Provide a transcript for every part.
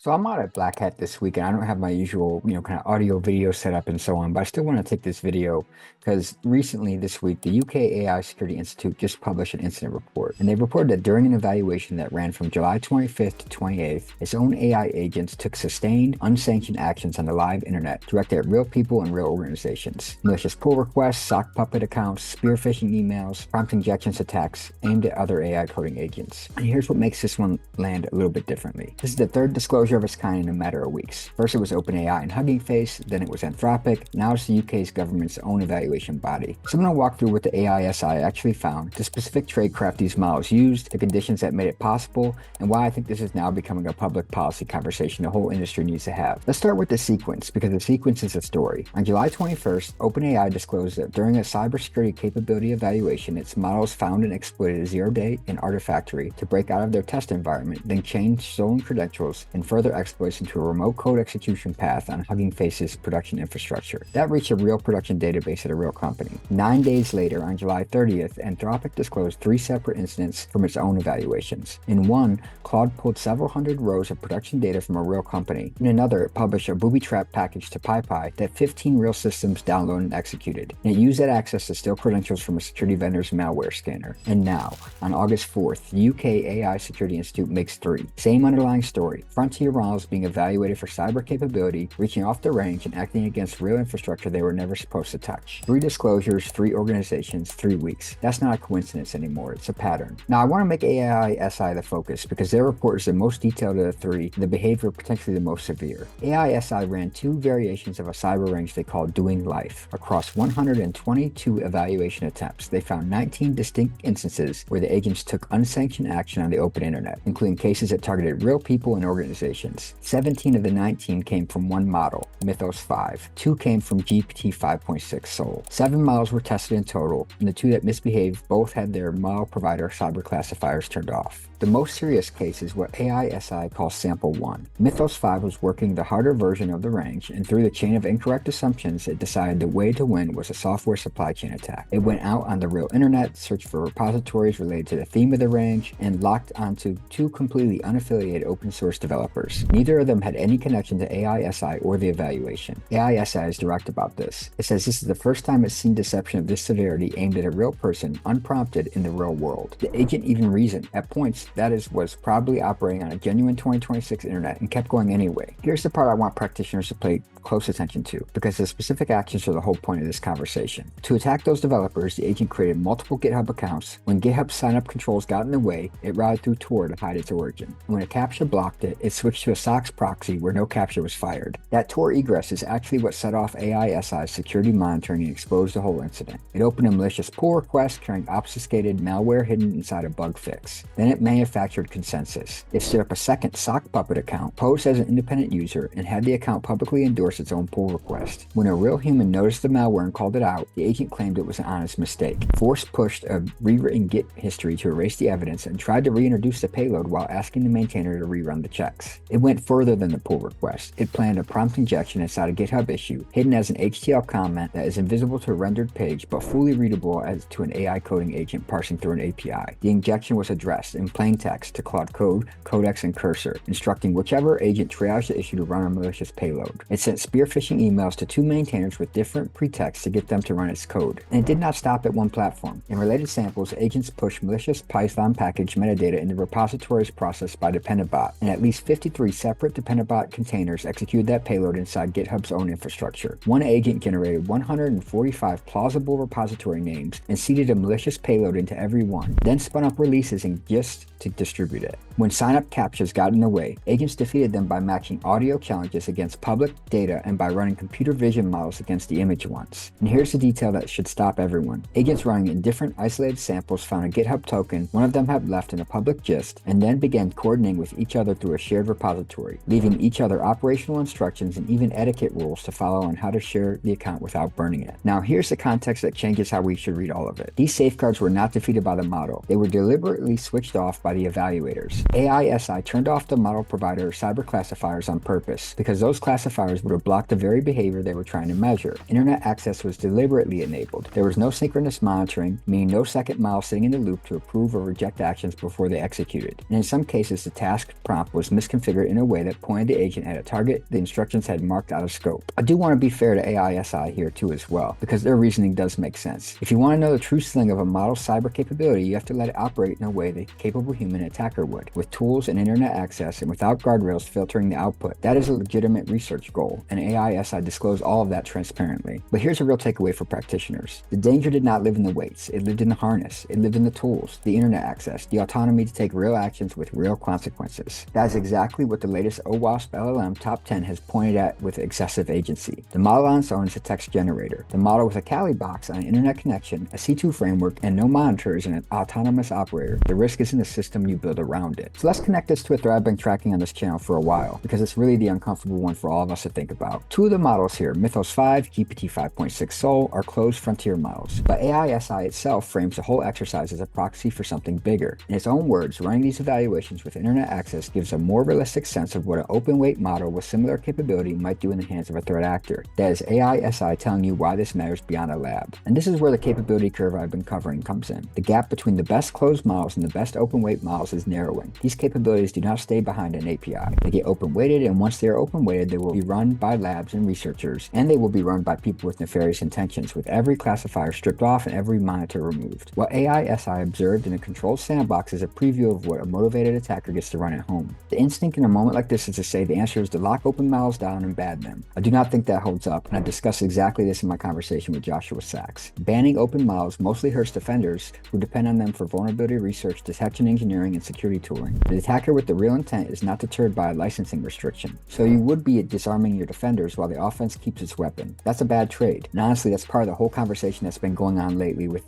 So I'm out at Black Hat this week, and I don't have my usual, kind of audio video setup and so on, but I still want to take this video because recently this week, the UK AI Security Institute just published an incident report, and they reported that during an evaluation that ran from July 25th to 28th, its own AI agents took sustained, unsanctioned actions on the live internet directed at real people and real organizations. Malicious pull requests, sock puppet accounts, spear phishing emails, prompt injections attacks aimed at other AI coding agents. And here's what makes this one land a little bit differently. This is the third disclosure of its kind in a matter of weeks. First it was OpenAI and Hugging Face, then it was Anthropic, now it's the UK's government's own evaluation body. So I'm going to walk through what the AISI actually found, the specific tradecraft these models used, the conditions that made it possible, and why I think this is now becoming a public policy conversation the whole industry needs to have. Let's start with the sequence, because the sequence is a story. On July 21st, OpenAI disclosed that during a cybersecurity capability evaluation, its models found and exploited a zero-day and Artifactory to break out of their test environment, then change stolen credentials and further exploits into a remote code execution path on Hugging Face's production infrastructure. That reached a real production database at a real company. 9 days later, on July 30th, Anthropic disclosed 3 separate incidents from its own evaluations. In one, Claude pulled several hundred rows of production data from a real company. In another, it published a booby-trap package to PyPy that 15 real systems downloaded and executed, and it used that access to steal credentials from a security vendor's malware scanner. And now, on August 4th, the UK AI Security Institute makes 3. Same underlying story. Frontier models being evaluated for cyber capability, reaching off the range and acting against real infrastructure they were never supposed to touch. 3 disclosures, 3 organizations, 3 weeks. That's not a coincidence anymore, it's a pattern. Now I want to make AISI the focus because their report is the most detailed of the 3, and the behavior potentially the most severe. AISI ran 2 variations of a cyber range they called Doing Life. Across 122 evaluation attempts, they found 19 distinct instances where the agents took unsanctioned action on the open internet, including cases that targeted real people and organizations. 17 of the 19 came from one model, Mythos 5. 2 came from GPT 5.6 Sol. 7 models were tested in total, and the 2 that misbehaved both had their model provider cyber classifiers turned off. The most serious case is what AISI calls Sample 1. Mythos 5 was working the harder version of the range, and through the chain of incorrect assumptions, it decided the way to win was a software supply chain attack. It went out on the real internet, searched for repositories related to the theme of the range, and locked onto 2 completely unaffiliated open source developers. Neither of them had any connection to AISI or the evaluation. AISI is direct about this. It says this is the first time it's seen deception of this severity aimed at a real person, unprompted in the real world. The agent even reasoned, at points, was probably operating on a genuine 2026 internet and kept going anyway. Here's the part I want practitioners to pay close attention to, because the specific actions are the whole point of this conversation. To attack those developers, the agent created multiple GitHub accounts. When GitHub sign-up controls got in the way, it routed through Tor to hide its origin. And when a captcha blocked it, it switched to a SOX proxy where no captcha was fired. That Tor egress is actually what set off AISI's security monitoring and exposed the whole incident. It opened a malicious pull request carrying obfuscated malware hidden inside a bug fix. Then it manufactured consensus. It stood up a second sock puppet account, posed as an independent user, and had the account publicly endorse its own pull request. When a real human noticed the malware and called it out, the agent claimed it was an honest mistake. Force pushed a rewritten Git history to erase the evidence and tried to reintroduce the payload while asking the maintainer to rerun the checks. It went further than the pull request. It planned a prompt injection inside a GitHub issue, hidden as an HTML comment that is invisible to a rendered page but fully readable as to an AI coding agent parsing through an API. The injection was addressed in plain text to Claude Code, Codex, and Cursor, instructing whichever agent triaged the issue to run a malicious payload. It sent spear phishing emails to 2 maintainers with different pretexts to get them to run its code. And it did not stop at one platform. In related samples, agents pushed malicious Python package metadata into repositories processed by Dependabot, and at least 53 separate Dependabot containers executed that payload inside GitHub's own infrastructure. One agent generated 145 plausible repository names and seeded a malicious payload into every one, then spun up releases in Gist to distribute it. When sign-up captchas got in the way, agents defeated them by matching audio challenges against public data and by running computer vision models against the image ones. And here's the detail that should stop everyone. Agents running in different isolated samples found a GitHub token one of them had left in a public gist, and then began coordinating with each other through a shared repository, leaving each other operational instructions and even etiquette rules to follow on how to share the account without burning it. Now here's the context that changes how we should read all of it. These safeguards were not defeated by the model. They were deliberately switched off by by the evaluators. AISI turned off the model provider cyber classifiers on purpose because those classifiers would have blocked the very behavior they were trying to measure. Internet access was deliberately enabled. There was no synchronous monitoring, meaning no second model sitting in the loop to approve or reject actions before they executed. And in some cases, the task prompt was misconfigured in a way that pointed the agent at a target the instructions had marked out of scope. I do want to be fair to AISI here too as well, because their reasoning does make sense. If you want to know the true ceiling of a model's cyber capability, you have to let it operate in a way the capable human attacker would, with tools and internet access and without guardrails filtering the output. That is a legitimate research goal, and AISI disclosed all of that transparently. But here's a real takeaway for practitioners. The danger did not live in the weights, it lived in the harness, it lived in the tools, the internet access, the autonomy to take real actions with real consequences. That is exactly what the latest OWASP LLM Top 10 has pointed at with excessive agency. The model on its own is a text generator. The model with a Kali box on an internet connection, a C2 framework, and no monitor is an autonomous operator. The risk is in the system you build around it. So let's connect this to a thread I've been tracking on this channel for a while, because it's really the uncomfortable one for all of us to think about. Two of the models here, Mythos 5, GPT 5.6 Sol, are closed frontier models. But AISI itself frames the whole exercise as a proxy for something bigger. In its own words, running these evaluations with internet access gives a more realistic sense of what an open-weight model with similar capability might do in the hands of a threat actor. That is AISI telling you why this matters beyond a lab. And this is where the capability curve I've been covering comes in. The gap between the best closed models and the best open-weight models is narrowing. These capabilities do not stay behind an API. They get open-weighted, and once they are open-weighted, they will be run by labs and researchers, and they will be run by people with nefarious intentions, with every classifier stripped off and every monitor removed. What AISI observed in a controlled sandbox is a preview of what a motivated attacker gets to run at home. The instinct in a moment like this is to say the answer is to lock open models down and ban them. I do not think that holds up, and I discussed exactly this in my conversation with Joshua Sachs. Banning open models mostly hurts defenders who depend on them for vulnerability research, detection engineering, and security tooling. The attacker with the real intent is not deterred by a licensing restriction. So you would be disarming your defenders while the offense keeps its weapon. That's a bad trade. And honestly, that's part of the whole conversation that's been going on lately with,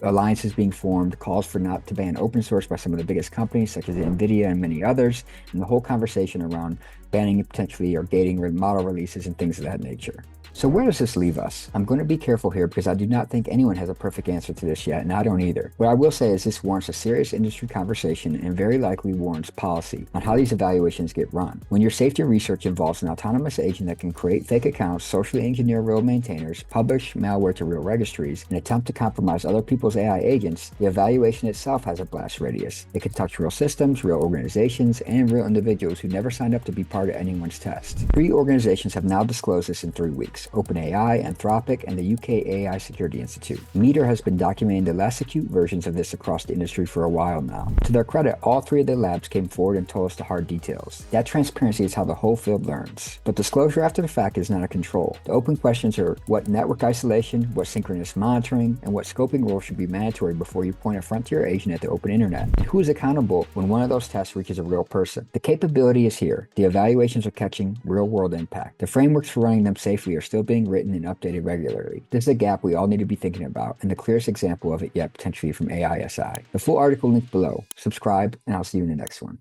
alliances being formed, calls for not to ban open source by some of the biggest companies such as NVIDIA and many others, and the whole conversation around banning potentially or gating model releases and things of that nature. So where does this leave us? I'm going to be careful here because I do not think anyone has a perfect answer to this yet, and I don't either. What I will say is this warrants a serious industry conversation and very likely warrants policy on how these evaluations get run. When your safety research involves an autonomous agent that can create fake accounts, socially engineer real maintainers, publish malware to real registries, and attempt to compromise other people's AI agents, the evaluation itself has a blast radius. It can touch real systems, real organizations, and real individuals who never signed up to be part of anyone's test. 3 organizations have now disclosed this in 3 weeks. OpenAI, Anthropic, and the UK AI Security Institute. Meter has been documenting the less acute versions of this across the industry for a while now. To their credit, all 3 of the labs came forward and told us the hard details. That transparency is how the whole field learns. But disclosure after the fact is not a control. The open questions are what network isolation, what synchronous monitoring, and what scoping rules should be mandatory before you point a frontier agent at the open internet. And who is accountable when one of those tests reaches a real person? The capability is here. The evaluations are catching real-world impact. The frameworks for running them safely are still being written and updated regularly. This is a gap we all need to be thinking about, and the clearest example of it yet potentially from AISI. The full article linked below. Subscribe, and I'll see you in the next one.